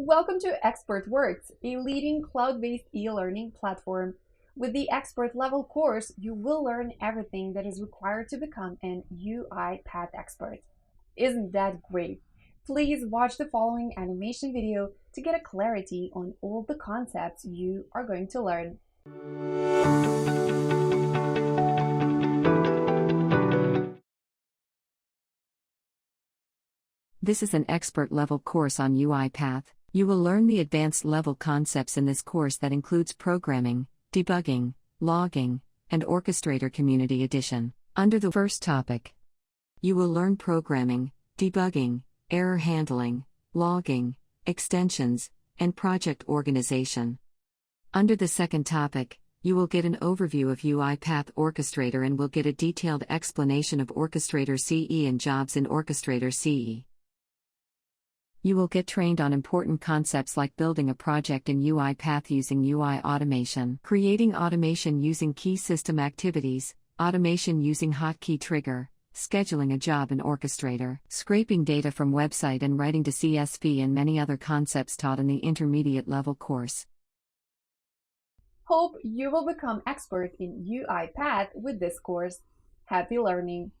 Welcome to ExpertWorks, a leading cloud-based e-learning platform. With the expert level course, you will learn everything that is required to become an UiPath expert. Isn't that great? Please watch the following animation video to get a clarity on all the concepts you are going to learn. This is an expert-level course on UiPath. You will learn the advanced-level concepts in this course that includes programming, debugging, logging, and Orchestrator Community Edition. Under the first topic, you will learn programming, debugging, error handling, logging, extensions, and project organization. Under the second topic, you will get an overview of UiPath Orchestrator and will get a detailed explanation of Orchestrator CE and jobs in Orchestrator CE. You will get trained on important concepts like building a project in UiPath using UI automation, creating automation using key system activities, automation using hotkey trigger, scheduling a job in Orchestrator, scraping data from website and writing to CSV, and many other concepts taught in the intermediate level course. Hope you will become expert in UiPath with this course. Happy learning!